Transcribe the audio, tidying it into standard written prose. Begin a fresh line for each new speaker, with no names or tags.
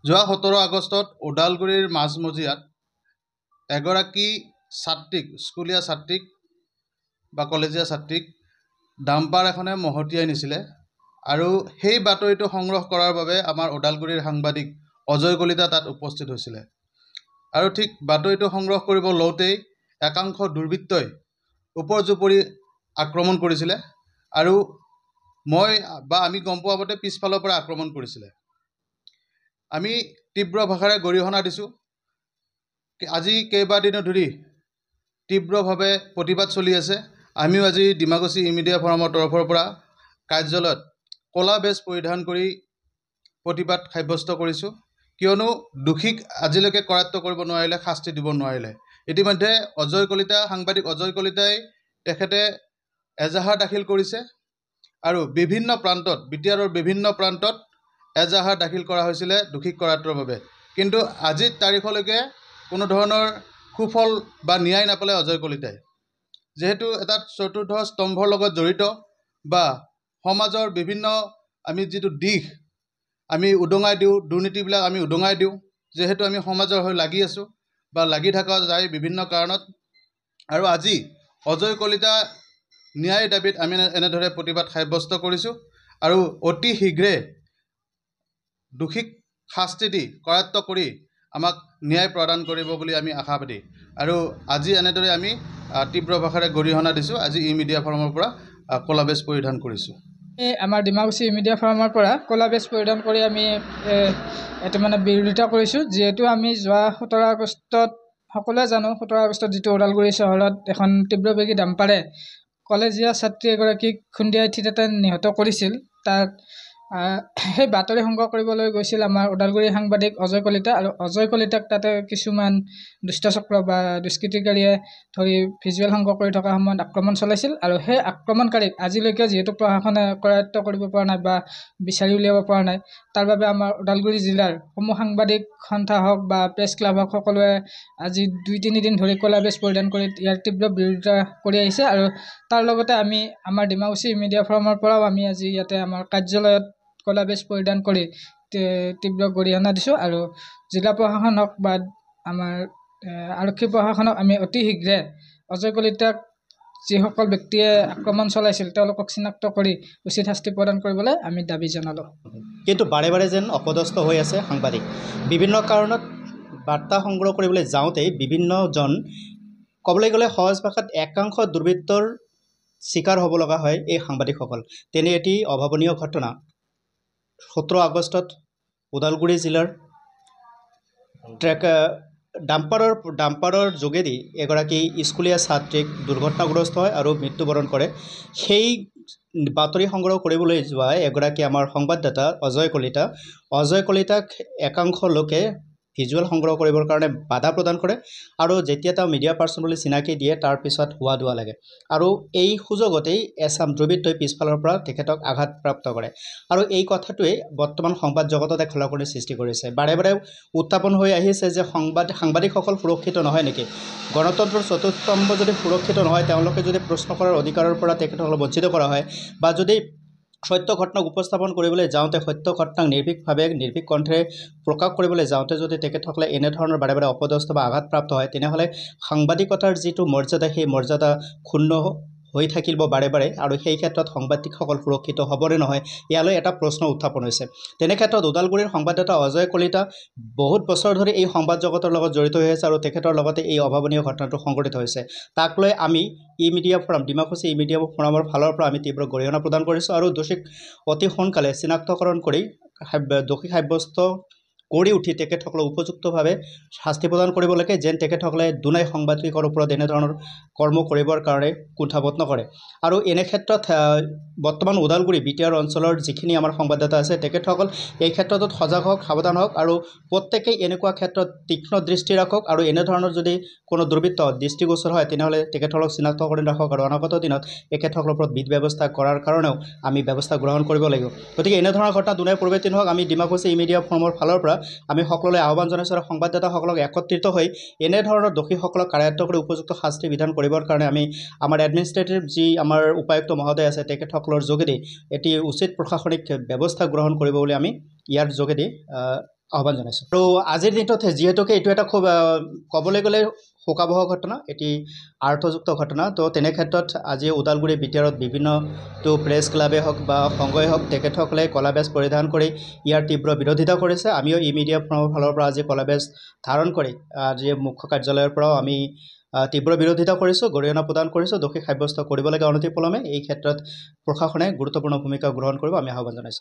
যোৱা 17 আগষ্টত ওদালগুৰিৰ মাজমজিয়াত এগৰাকী ছাত্ৰীক স্কুলীয়া ছাত্ৰীক বা কলেজীয়া ছাত্ৰীক ডাম্পাৰ এখনে মহতিয়াই নিছিলে আৰু সেই বাতৰিটো সংগ্ৰহ কৰাৰ বাবে আমাৰ ওদালগুৰিৰ সাংবাদিক অজয় কলিতা তাত উপস্থিত হৈছিলে আৰু ঠিক বাতৰিটো সংগ্ৰহ কৰিব লওঁতেই একাংশ দুৰ্বৃত্তই ওপৰজুপৰি আক্ৰমণ কৰিছিলে আৰু আমি গম পোৱা মতে পিছফালৰ পৰা আক্ৰমণ কৰিছিলে। আমি তীব্ৰ ভাষাৰে গৰিহণা দিছোঁ। আজি কেইবাদিনো ধৰি তীব্ৰভাৱে প্ৰতিবাদ চলি আছে। আমিও আজি ডিমাকুছী ই মিডিয়া ফৰামৰ তৰফৰ পৰা কাৰ্যালয়ত ক'লা বেজ পৰিধান কৰি প্ৰতিবাদ সাব্যস্ত কৰিছোঁ, কিয়নো দোষীক আজিলৈকে কৰায়ত্ব কৰিব নোৱাৰিলে, শাস্তি দিব নোৱাৰিলে। ইতিমধ্যে সাংবাদিক অজয় কলিতাই তেখেতে এজাহাৰ দাখিল কৰিছে আৰু বিভিন্ন প্ৰান্তত বিটিআৰৰ বিভিন্ন প্ৰান্তত এজাহাৰ দাখিল কৰা হৈছিলে দোষীক কৰায়ত্বৰ বাবে, কিন্তু আজিৰ তাৰিখলৈকে কোনো ধৰণৰ সুফল বা ন্যায় নাপালে অজয় কলিতাই। যিহেতু এটা চতুৰ্থ স্তম্ভৰ লগত জড়িত বা সমাজৰ বিভিন্ন আমি যিটো দিশ আমি উদঙাই দিওঁ, দুৰ্নীতিবিলাক আমি উদঙাই দিওঁ, যিহেতু আমি সমাজৰ হৈ লাগি আছোঁ বা লাগি থকা যায় বিভিন্ন কাৰণত। আৰু আজি অজয় কলিতা ন্যায়ৰ দাবীত আমি এনেদৰে প্ৰতিবাদ সাব্যস্ত কৰিছোঁ আৰু অতি শীঘ্ৰে দোষীক শাস্তি দি কৰায়ত্ব কৰি আমাক ন্যায় প্ৰদান কৰিব বুলি আমি আশাবাদী। আৰু আজি এনেদৰে আমি তীব্ৰ ভাষাৰে গৰিহণা দিছোঁ। আজি ই মিডিয়া ফৰামৰ পৰা ক'লা বেজ পৰিধান কৰিছোঁ।
আমাৰ ডিমাকুছী ই মিডিয়া ফৰামৰ পৰা ক'লা বেজ পৰিধান কৰি আমি এইটো বিৰোধিতা কৰিছোঁ, যিহেতু আমি যোৱা 17 আগষ্টত সকলোৱে জানো 17 আগষ্টত যিটো ওদালগুৰি চহৰত এখন তীব্ৰবেগী ডাম্পাৰে কলেজীয়া ছাত্ৰী এগৰাকীক খুন্দিয়াই থিতাতে নিহত কৰিছিল। তাত সেই বাতৰি সংগ্ৰহ কৰিবলৈ গৈছিল আমাৰ ওদালগুৰি সাংবাদিক অজয় কলিতা, আৰু অজয় কলিতাক তাতে কিছুমান দুষ্টচক্ৰ বা দুষ্কৃতিকাৰীয়ে ধৰি ভিজুৱেল সংগ্ৰহ কৰি থকা সময়ত আক্ৰমণ চলাইছিল। আৰু সেই আক্ৰমণকাৰীক আজিলৈকে যিহেতু প্ৰশাসনে কৰায়ত্ব কৰিব পৰা নাই বা বিচাৰি উলিয়াব পৰা নাই, তাৰ বাবে আমাৰ ওদালগুৰি জিলাৰ সমূহ সাংবাদিক সন্থা হওক বা প্ৰেছ ক্লাব হওক সকলোৱে আজি 2-3 দিন ধৰি ক'লা বেজ পৰিধান কৰি ইয়াৰ তীব্ৰ বিৰোধিতা কৰি আহিছে। আৰু তাৰ লগতে আমি আমাৰ ডিমাকুছী মিডিয়া ফৰামৰ পৰাও আমি আজি ইয়াতে আমাৰ কাৰ্যালয়ত ক'লা বেজ পৰিধান কৰি তীব্ৰ গৰিহণা দিছোঁ। আৰু জিলা প্ৰশাসন হওক বা আমাৰ আৰক্ষী প্ৰশাসনক আমি অতি শীঘ্ৰে অজয় কলিতাক যিসকল ব্যক্তিয়ে আক্ৰমণ চলাইছিল তেওঁলোকক চিনাক্ত কৰি উচিত শাস্তি প্ৰদান কৰিবলৈ আমি দাবী জনালোঁ।
কিন্তু বাৰে বাৰে যেন অপদস্থ হৈ আছে সাংবাদিক। বিভিন্ন কাৰণত বাৰ্তা সংগ্ৰহ কৰিবলৈ যাওঁতেই বিভিন্নজন ক'বলৈ গ'লে সহজ ভাষাত একাংশ দুৰ্বৃত্তৰ চিকাৰ হ'ব লগা হয় এই সাংবাদিকসকল। তেনে এটি অভাৱনীয় ঘটনা 17 আগষ্টত ওদালগুৰি জিলাৰ ডাম্পাৰৰ যোগেদি এগৰাকী স্কুলীয়া ছাত্ৰীক দুৰ্ঘটনাগ্ৰস্ত হয় আৰু মৃত্যুবৰণ কৰে। সেই বাতৰি সংগ্ৰহ কৰিবলৈ যোৱা এগৰাকী আমাৰ সংবাদদাতা অজয় কলিতাক একাংশ লোকে ভিজুৱেল সংগ্ৰহ কৰিবৰ কাৰণে বাধা প্ৰদান কৰে আৰু যেতিয়া তেওঁ মিডিয়া পাৰ্চন বুলি চিনাকি দিয়ে তাৰ পিছত হোৱা দোৱা লাগে আৰু এই সুযোগতেই এছাম দুৰ্বৃত্তই পিছফালৰ পৰা তেখেতক আঘাতপ্ৰাপ্ত কৰে। আৰু এই কথাটোৱে বৰ্তমান সংবাদ জগতত এক খলকনিৰ সৃষ্টি কৰিছে। বাৰে বাৰে উত্থাপন হৈ আহিছে যে সাংবাদিকসকল সুৰক্ষিত নহয় নেকি? গণতন্ত্ৰৰ চতুৰ্থ স্তম্ভ যদি সুৰক্ষিত নহয়, তেওঁলোকে যদি প্ৰশ্ন কৰাৰ অধিকাৰৰ পৰা তেখেতসকলক বঞ্চিত কৰা হয় বা যদি সত্য ঘটনাক উপস্থাপন কৰিবলৈ যাওঁতে সত্য ঘটনাক নিৰ্ভীক কণ্ঠেৰে প্ৰকাশ কৰিবলৈ যাওঁতে যদি তেখেতসকলে এনেধৰণৰ বাৰে বাৰে অপদস্থ বা আঘাতপ্ৰাপ্ত হয়, তেনেহ'লে সাংবাদিকতাৰ যিটো মৰ্যাদা সেই মৰ্যাদা ক্ষুণ্ণ হৈ থাকিব বাৰে বাৰে। আৰু সেই ক্ষেত্ৰত সাংবাদিকসকল সুৰক্ষিত হ'বনে নহয়, ইয়ালৈ এটা প্ৰশ্ন উত্থাপন হৈছে। তেনে ক্ষেত্ৰত ওদালগুৰিৰ সংবাদদাতা অজয় কলিতা বহুত বছৰ ধৰি এই সংবাদ জগতৰ লগত জড়িত হৈ আছে আৰু তেখেতৰ লগতে এই অভাৱনীয় ঘটনাটো সংঘটিত হৈছে। তাক লৈ আমি ডিমাকুছী ই মিডিয়া ফৰামৰ ফালৰ পৰা আমি তীব্ৰ গৰিহণা প্ৰদান কৰিছোঁ আৰু দোষীক অতি সোনকালে চিনাক্তকৰণ কৰি দোষী সাব্যস্ত কৰি উঠি তেখেতসকলক উপযুক্তভাৱে শাস্তি প্ৰদান কৰিব লাগে, যেন তেখেতসকলে দুনাই সাংবাদিকৰ ওপৰত এনেধৰণৰ কৰ্ম কৰিবৰ কাৰণে কুণ্ঠাবোধ নকৰে। আৰু এনে ক্ষেত্ৰত বৰ্তমান ওদালগুৰি বিটিআৰ অঞ্চলৰ যিখিনি আমাৰ সংবাদদাতা আছে তেখেতসকল এই ক্ষেত্ৰটোত সজাগ হওক, সাৱধান হওক আৰু প্ৰত্যেকেই এনেকুৱা ক্ষেত্ৰত তীক্ষ্ণ দৃষ্টি ৰাখক আৰু এনেধৰণৰ যদি কোনো দুৰ্বৃত্ত দৃষ্টিগোচৰ হয় তেনেহ'লে তেখেতসকলক চিনাক্ত কৰি ৰাখক আৰু অনাগত দিনত তেখেতসকলৰ ওপৰত বিধ ব্যৱস্থা কৰাৰ কাৰণেও আমি ব্যৱস্থা গ্ৰহণ কৰিব লাগিব। গতিকে এনেধৰণৰ ঘটনা দুনাই পৰিৱৰ্তিত হওক। আমি ডিমাকুছী ই মিডিয়া ফৰামৰ ফালৰ পৰা আমি সকলোৱে আহ্বান জনাইছোঁ আৰু সংবাদদাতাসকলক একত্ৰিত হৈ এনেধৰণৰ দোষীসকলক কাৰায়ত্ব কৰি উপযুক্ত শাস্তি বিধান কৰিবৰ কাৰণে আমি আমাৰ এডমিনিষ্ট্ৰেটিভ যি আমাৰ উপায়ুক্ত মহোদয় আছে তেখেতসকলৰ যোগেদি এটি উচিত প্ৰশাসনিক ব্যৱস্থা গ্ৰহণ কৰিব বুলি আমি ইয়াৰ যোগেদি আহ্বান জনাইছোঁ আৰু আজিৰ দিনটোত যিহেতুকে এইটো এটা খুব ক'বলৈ গ'লে শোকাবহ ঘটনা, এটি আৰ্থযুক্ত ঘটনা। তো তেনে ক্ষেত্ৰত আজি ওদালগুৰি বিটিআৰত বিভিন্ন প্ৰেছ ক্লাবেই হওক বা সংঘই হওক তেখেতসকলে ক'লা বেজ পৰিধান কৰি ইয়াৰ তীব্ৰ বিৰোধিতা কৰিছে। আমিও ই মিডিয়া ফৰ্মৰ ফালৰ পৰা আজি ক'লা বেজ ধাৰণ কৰি আজি মুখ্য কাৰ্যালয়ৰ পৰাও আমি তীব্ৰ বিৰোধিতা কৰিছোঁ, গৰিহণা প্ৰদান কৰিছোঁ। দোষী সাব্যস্ত কৰিব লাগে অনতিপলমে। এই ক্ষেত্ৰত প্ৰশাসনে গুৰুত্বপূৰ্ণ ভূমিকা গ্ৰহণ কৰিব আমি আহ্বান জনাইছোঁ।